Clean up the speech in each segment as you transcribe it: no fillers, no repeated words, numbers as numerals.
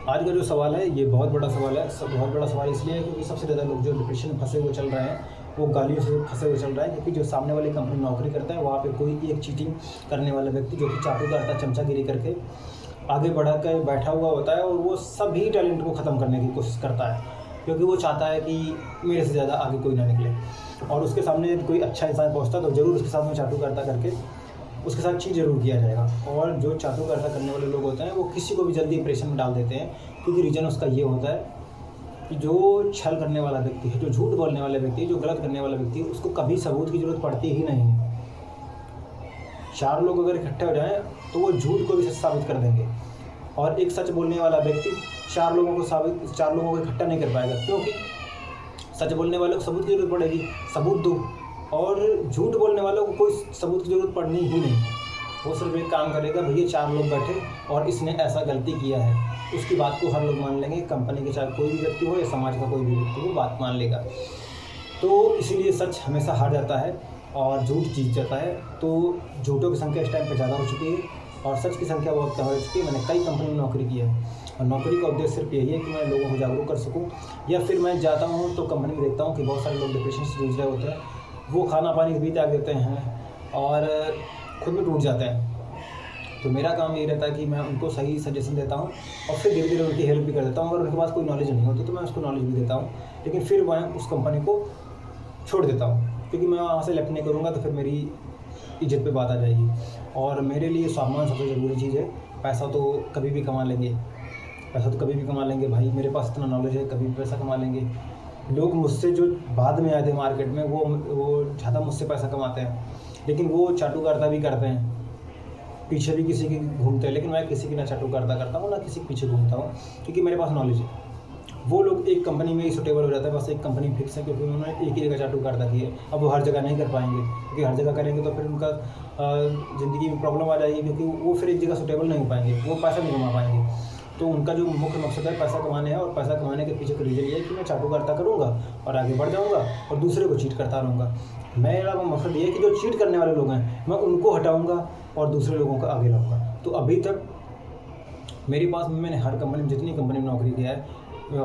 आज का जो सवाल है ये बहुत बड़ा सवाल है। बहुत बड़ा सवाल इसलिए है क्योंकि सबसे ज़्यादा लोग जो डिप्रेशन में फंसे हुए चल रहे हैं वो गालियों से फंसे हुए चल रहा है, क्योंकि जो सामने वाली कंपनी में नौकरी करता है वहाँ पे कोई एक चीटिंग करने वाला व्यक्ति जो कि चाटू करता है, चमचागिरी करके आगे बढ़ा कर बैठा हुआ होता है और वो सभी टैलेंट को ख़त्म करने की कोशिश करता है, क्योंकि वो चाहता है कि मेरे से ज़्यादा आगे कोई ना निकले। और उसके सामने कोई अच्छा इंसान पहुँचता तो ज़रूर उसके साथ में चाटू करता करके उसके साथ चीट ज़रूर किया जाएगा। और जो चाटुकारिता करने वाले लोग होते हैं वो किसी को भी जल्दी इंप्रेशन में डाल देते हैं, क्योंकि रीज़न उसका ये होता है कि जो छल करने वाला व्यक्ति है, जो झूठ बोलने वाला व्यक्ति है, जो गलत करने वाला व्यक्ति है, उसको कभी सबूत की ज़रूरत पड़ती ही नहीं है। 4 लोग अगर इकट्ठे हो जाएँ तो वो झूठ को भी सच साबित कर देंगे, और एक सच बोलने वाला व्यक्ति 4 लोगों को इकट्ठा नहीं कर पाएगा, क्योंकि सच बोलने वालों को सबूत की ज़रूरत पड़ेगी, सबूत दो। और झूठ बोलने वालों को कोई सबूत की ज़रूरत पड़नी ही नहीं। वो सिर्फ एक काम करेगा, भैया 4 लोग बैठे और इसने ऐसा गलती किया है, उसकी बात को हर लोग मान लेंगे, कंपनी के चाहे कोई भी व्यक्ति हो या समाज का कोई भी व्यक्ति हो, बात मान लेगा। तो इसीलिए सच हमेशा हार जाता है और झूठ जीत जाता है। तो झूठों की संख्या इस टाइम पर ज़्यादा हो चुकी है और सच की संख्या बहुत कम हो चुकी है। मैंने कई कंपनी में नौकरी की है और नौकरी का उद्देश्य सिर्फ यही है कि मैं लोगों को जागरूक कर सकूं, या फिर मैं जाता हूं तो कंपनी में देखता हूं कि बहुत सारे लोग डिप्रेशन से जूझ रहे होते हैं, वो खाना पानी भी त्याग देते हैं और खुद में टूट जाते हैं। तो मेरा काम यही रहता है कि मैं उनको सही सजेशन देता हूं और फिर धीरे धीरे उनकी हेल्प भी कर देता हूं। अगर उनके पास कोई नॉलेज नहीं होती तो मैं उसको नॉलेज भी देता हूं, लेकिन फिर मैं उस कंपनी को छोड़ देता हूँ, क्योंकि मैं वहाँ से लेफ्ट नहीं करूँगा तो फिर मेरी इज्जत पे बात आ जाएगी। और मेरे लिए सम्मान सबसे ज़रूरी चीज़ है। पैसा तो कभी भी कमा लेंगे, भाई मेरे पास इतना नॉलेज है, कभी भी पैसा कमा लेंगे। लोग मुझसे जो बाद में आए थे मार्केट में वो ज़्यादा मुझसे पैसा कमाते हैं, लेकिन वो चाटुकारिता भी करते हैं, पीछे भी किसी की घूमते हैं, लेकिन मैं किसी की ना चाटुकारिता करता हूँ ना किसी के पीछे घूमता हूँ, क्योंकि मेरे पास नॉलेज है। वो लोग एक कंपनी में ही सुटेबल हो जाता है, बस एक कंपनी फिक्स है, क्योंकि उन्होंने एक ही जगह चाटुकारिता की है। अब वो हर जगह नहीं कर पाएंगे, क्योंकि हर जगह करेंगे तो फिर उनका ज़िंदगी में प्रॉब्लम आ जाएगी, क्योंकि वो फिर एक जगह सुटेबल नहीं हो पाएंगे, वो पैसा नहीं कमा पाएंगे। तो उनका जो मुख्य मकसद है पैसा कमाने है, और पैसा कमाने के पीछे का रीज़न ये है कि मैं चाटुकारिता करूँगा और आगे बढ़ जाऊँगा और दूसरे को चीट करता रहूँगा। मेरा मकसद ये है कि जो चीट करने वाले लोग हैं मैं उनको हटाऊँगा और दूसरे लोगों को आगे लाऊँगा। तो अभी तक मेरे पास मैंने हर कंपनी में, जितनी कंपनी में नौकरी किया है,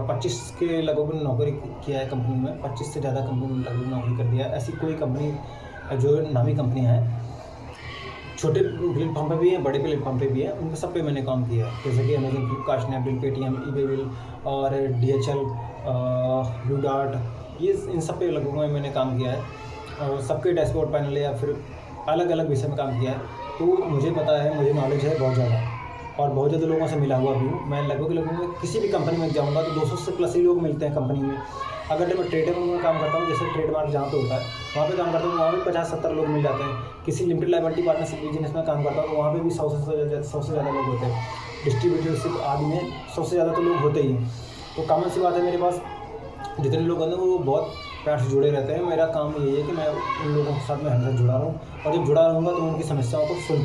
25 के लगभग नौकरी किया है कंपनी में, 25 से ज़्यादा कंपनी में लगभग नौकरी कर दिया है। ऐसी कोई कंपनी जो नामी कंपनियाँ हैं, छोटे प्लेटफॉर्म पे भी हैं, बड़े प्लेटफॉर्म पे भी हैं, उनके सब पे मैंने काम किया है, जैसे कि Amazon, Flipkart, Snapdeal, Paytm, eBay और DHL, ब्लू डार्ट, ये इन सब पे लगभग मैंने काम किया है और सबके डैशबोर्ड पैनल या फिर अलग अलग विषय में काम किया है। तो मुझे पता है, मुझे नॉलेज है बहुत ज़्यादा, और बहुत ज़्यादा लोगों से मिला हुआ भी हूँ। मैं लगभग किसी भी कंपनी में जाऊँगा तो 200 से प्लस ही लोग मिलते हैं कंपनी में। अगर मैं ट्रेडर में काम करता हूँ, जैसे ट्रेडमार्क जहाँ पे होता है वहाँ पे काम करता हूँ, वहाँ भी 50-70 लोग मिल जाते हैं। किसी लिमिटेड लायबिलिटी पार्टनरशिप बिजनेस में काम करता हूँ तो वहाँ पे भी 100 से ज़्यादा लोग होते हैं। डिस्ट्रीब्यूटरशिप आदि में 100 से ज़्यादा तो लोग होते ही हैं। तो कॉमन सी बात है, मेरे पास जितने लोग होते हैं वो बहुत प्यार से जुड़े रहते हैं। मेरा काम यही है कि मैं उन लोगों के साथ में हमेशा जुड़ा रहूँ, और जब जुड़ा रहूँगा तो उनकी समस्याओं को सुन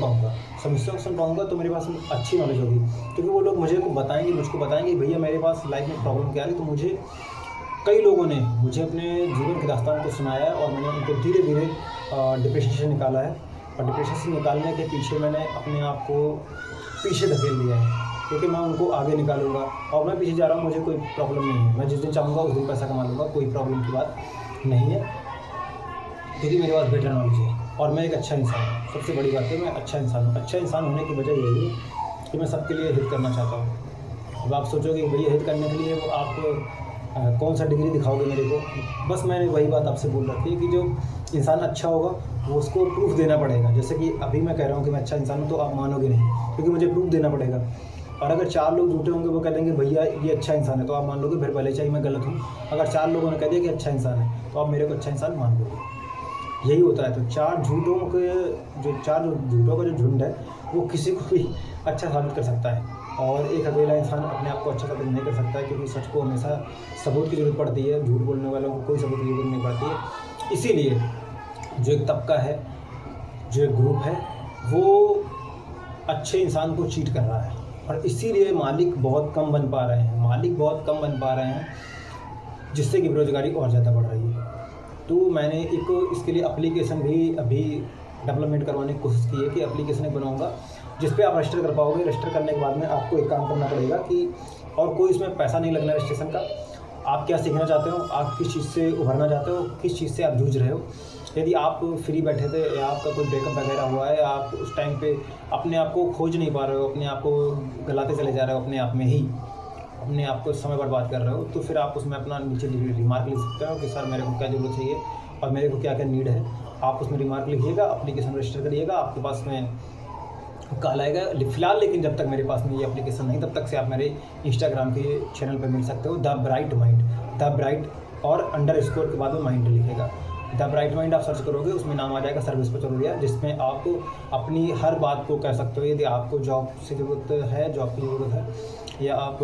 पाऊँगा तो मेरे पास अच्छी नॉलेज होगी, क्योंकि वो लोग मुझको बताएंगे भैया मेरे पास लाइफ में प्रॉब्लम क्या है। तो मुझे कई लोगों ने मुझे अपने जीवन की दास्तान को सुनाया है और मैंने उनको धीरे धीरे डिप्रेशन से निकाला है, और डिप्रेशन से निकालने के पीछे मैंने अपने आप को पीछे धकेल दिया है, क्योंकि मैं उनको आगे निकालूंगा। और मैं पीछे जा रहा हूँ, मुझे कोई प्रॉब्लम नहीं है, मैं जिस दिन चाहूँगा उस दिन पैसा कमा लूँगा, कोई प्रॉब्लम की बात नहीं है, क्योंकि मेरे पास बेटर नॉलेज है और मैं एक अच्छा इंसान हूँ। सबसे बड़ी बात है, मैं अच्छा इंसान हूँ। अच्छा इंसान होने की वजह यही है कि मैं सबके लिए हित करना चाहता हूँ। अब आप सोचोगे भैया हित करने के लिए वो आप कौन सा डिग्री दिखाओगे मेरे को, बस मैंने वही बात आपसे बोल रखी है कि जो इंसान अच्छा होगा वो उसको प्रूफ देना पड़ेगा। जैसे कि अभी मैं कह रहा हूँ कि मैं अच्छा इंसान हूँ तो आप मानोगे नहीं, क्योंकि मुझे प्रूफ देना पड़ेगा। और अगर 4 लोग झूठे होंगे, वो कह देंगे भैया ये अच्छा इंसान है, तो आप मान लोगे, फिर भले चाहिए मैं गलत हूँ। अगर 4 लोगों ने कह दिया कि अच्छा इंसान है तो आप मेरे को अच्छा इंसान मान लोगे। यही होता है। तो 4 झूठों का जो झुंड है वो किसी को भी अच्छा साबित कर सकता है, और एक अकेला इंसान अपने आप को अच्छा साबित नहीं कर सकता है, क्योंकि सच को हमेशा सबूत की ज़रूरत पड़ती है, झूठ बोलने वालों को कोई सबूत की ज़रूरत नहीं पड़ती है। इसीलिए जो एक तबका है, जो एक ग्रुप है, वो अच्छे इंसान को चीट कर रहा है, और इसीलिए मालिक बहुत कम बन पा रहे हैं, जिससे कि बेरोजगारी और ज़्यादा बढ़ रही है। तो मैंने इसके लिए एप्लीकेशन भी अभी डेवलपमेंट करवाने की कोशिश की है कि एप्लीकेशन बनाऊंगा जिस पे आप रजिस्टर कर पाओगे। रजिस्टर करने के बाद में आपको एक काम करना पड़ेगा कि और कोई इसमें पैसा नहीं लगना रजिस्ट्रेशन का। आप क्या सीखना चाहते हो, आप किस चीज़ से उभरना चाहते हो, किस चीज़ से आप जूझ रहे हो। यदि आप फ्री बैठे थे या आपका कोई ब्रेकअप वगैरह हुआ है, आप उस टाइम पे अपने आप को खोज नहीं पा रहे हो, अपने आप को गलाते चले जा रहे हो, अपने आप में ही अपने आप को समय बर्बाद कर रहे हो, तो फिर आप उसमें अपना नीचे रिमार्क लिख सकते हो कि सर मेरे को क्या ज़रूरत चाहिए और मेरे को क्या क्या नीड है। आप उसमें रिमार्क लिखिएगा, एप्लीकेशन रजिस्टर करिएगा, आपके पास में कॉल आएगा। फिलहाल लेकिन जब तक मेरे पास में ये एप्लीकेशन नहीं, तब तक से आप मेरे इंस्टाग्राम के चैनल पर मिल सकते हो, the bright mind, the bright और अंडरस्कोर के बाद में माइंड लिखेगा। द ब्राइट माइंड आप सर्च करोगे, उसमें नाम आ जाएगा सर्विस पर चल गया, जिसमें आप अपनी हर बात को कह सकते हो। यदि आपको जॉब से ज़रूरत है, जॉब की ज़रूरत है, या आप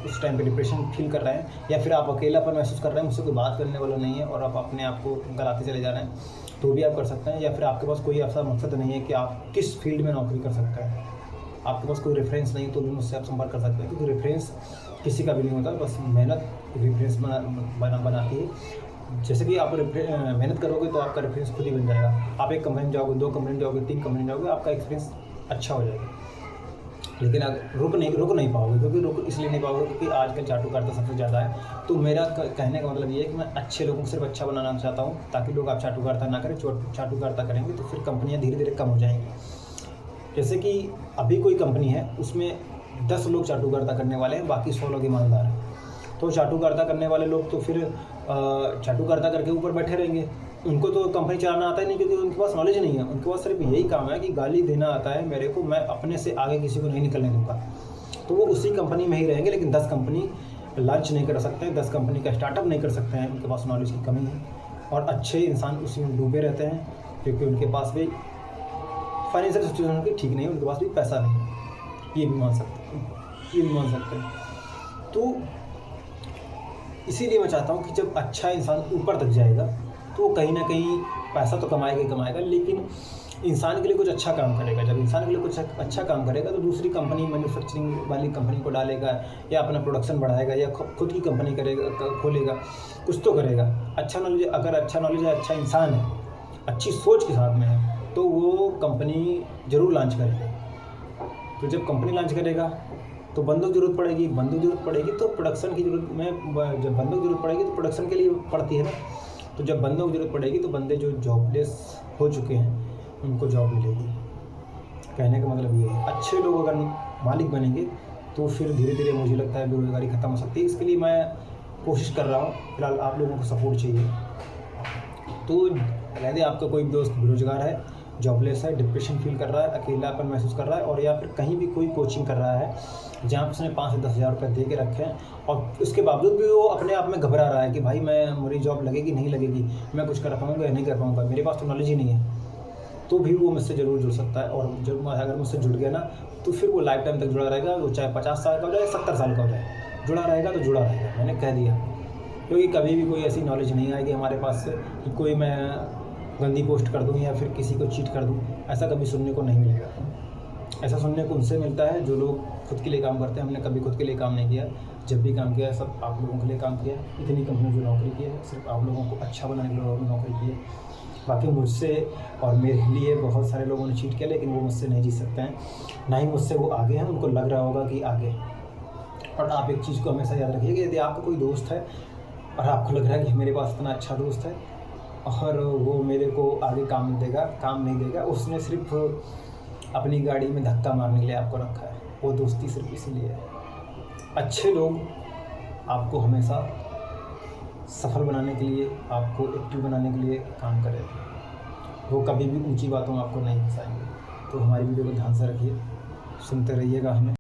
उस टाइम पे डिप्रेशन फील कर रहे हैं, या फिर आप अकेलापन महसूस कर रहे हैं, मुझसे कोई बात करने वाला नहीं है और आप अपने आप को गलाते चले जा रहे हैं, तो भी आप कर सकते हैं। या फिर आपके पास कोई ऐसा मकसद नहीं है कि आप किस फील्ड में नौकरी कर सकते हैं, आपके पास कोई रेफरेंस नहीं, तो भी मुझसे आप संपर्क कर सकते हैं, क्योंकि रेफरेंस किसी का भी नहीं होता, बस मेहनत रेफरेंस बनाती है। जैसे कि आप मेहनत करोगे तो आपका रेफरेंस खुद ही बन जाएगा। आप एक कंपनी में जाओगे, 2 कंपनी में जाओगे, 3 कंपनी में जाओगे, आपका एक्सपीरियंस अच्छा हो जाएगा। लेकिन अगर रुक नहीं पाओगे, क्योंकि रुक इसलिए नहीं पाओगे क्योंकि आजकल चाटुकारिता सबसे ज़्यादा है। तो मेरा कहने का मतलब ये है कि मैं अच्छे लोगों को सिर्फ अच्छा बनाना चाहता हूँ, ताकि लोग आप चाटुकारिता ना करें। चाटुकारिता करेंगे तो फिर कंपनियाँ धीरे धीरे कम हो जाएंगी। जैसे कि अभी कोई कंपनी है, उसमें 10 लोग चाटुकारिता करने वाले हैं, बाकी 100 लोग ईमानदार हैं। तो चाटुकारिता करने वाले लोग तो फिर चाटुकारिता करके ऊपर बैठे रहेंगे, उनको तो कंपनी चलाना आता ही नहीं, क्योंकि उनके पास नॉलेज नहीं है। उनके पास सिर्फ यही काम है कि गाली देना आता है मेरे को, मैं अपने से आगे किसी को नहीं निकलने दूँगा। तो वो उसी कंपनी में ही रहेंगे, लेकिन 10 कंपनी लॉन्च नहीं कर सकते हैं, 10 कंपनी का स्टार्टअप नहीं कर सकते हैं, उनके पास नॉलेज की कमी है। और अच्छे इंसान उसी में डूबे रहते हैं, क्योंकि उनके पास भी फाइनेंशियल सिचुएशन उनकी ठीक नहीं है, उनके पास भी पैसा नहीं है। ये भी मान सकते हैं। तो इसीलिए मैं चाहता हूँ कि जब अच्छा इंसान ऊपर तक जाएगा तो वो कहीं ना कहीं पैसा तो कमाएगा ही कमाएगा, लेकिन इंसान के लिए कुछ अच्छा काम करेगा। जब इंसान के लिए कुछ अच्छा काम करेगा तो दूसरी कंपनी, मैन्युफैक्चरिंग वाली कंपनी को डालेगा, या अपना प्रोडक्शन बढ़ाएगा, या खुद की कंपनी खोलेगा, कुछ तो करेगा। अगर अच्छा नॉलेज है, अच्छा इंसान है, अच्छी सोच के साथ में है, तो वो कंपनी ज़रूर लॉन्च करेगा। तो जब कंपनी लॉन्च करेगा तो बंदों की ज़रूरत पड़ेगी, तो प्रोडक्शन की ज़रूरत में, जब बंदों की ज़रूरत पड़ेगी तो प्रोडक्शन के लिए पड़ती है ना। तो जब बंदों की ज़रूरत पड़ेगी तो बंदे जो जॉबलेस हो चुके हैं उनको जॉब मिलेगी। कहने का मतलब ये है, अच्छे लोग अगर मालिक बनेंगे तो फिर धीरे धीरे मुझे लगता है बेरोज़गारी ख़त्म हो सकती है। इसके लिए मैं कोशिश कर रहा हूँ। फिलहाल आप लोगों को सपोर्ट चाहिए। तो यदि आपका कोई दोस्त बेरोज़गार है, जॉबलेस है, डिप्रेशन फील कर रहा है, अकेलापन महसूस कर रहा है, और या फिर कहीं भी कोई कोचिंग कर रहा है जहाँ पर उसने 5 से 10 हज़ार रुपये दे के रखे हैं, और उसके बावजूद भी वो अपने आप में घबरा रहा है कि भाई मेरी जॉब लगेगी नहीं लगेगी, मैं कुछ कर पाऊँगा या नहीं कर पाऊँगा, मेरे पास तो नॉलेज ही नहीं है, तो भी वो मुझसे ज़रूर जुड़ सकता है। और जब अगर मुझसे जुड़ गया ना, तो फिर वो लाइफ टाइम तक जुड़ा रहेगा। वो चाहे 50 साल का हो जाए, 70 साल का हो जाए, जुड़ा रहेगा तो जुड़ा रहेगा। मैंने कह दिया, क्योंकि कभी भी कोई ऐसी नॉलेज नहीं आएगी हमारे पास से कि कोई मैं गंदी पोस्ट कर दूँ या फिर किसी को चीट कर दूँ। ऐसा कभी सुनने को नहीं मिलेगा। ऐसा सुनने को उनसे मिलता है जो लोग खुद के लिए काम करते हैं। हमने कभी खुद के लिए काम नहीं किया। जब भी काम किया है सब आप लोगों के लिए काम किया है। इतनी कंपनी जो नौकरी की है सिर्फ आप लोगों को अच्छा बनाने के लिए नौकरी की है। बाकी मुझसे और मेरे लिए बहुत सारे लोगों ने चीट किया, लेकिन वो मुझसे नहीं जीत सकते हैं, ना ही मुझसे वो आगे हैं। उनको लग रहा होगा कि आगे। और आप एक चीज़ को हमेशा याद रखिए कि यदि आपका कोई दोस्त है और आपको लग रहा है कि मेरे पास इतना अच्छा दोस्त है और वो मेरे को आगे काम नहीं देगा, उसने सिर्फ अपनी गाड़ी में धक्का मारने के लिए आपको रखा है। वो दोस्ती सिर्फ इसीलिए है। अच्छे लोग आपको हमेशा सफल बनाने के लिए, आपको एक्टिव बनाने के लिए काम करेंगे। वो कभी भी ऊंची बातों में आपको नहीं फंसाएंगे। तो हमारी वीडियो को ध्यान से रखिए, सुनते रहिएगा हमें।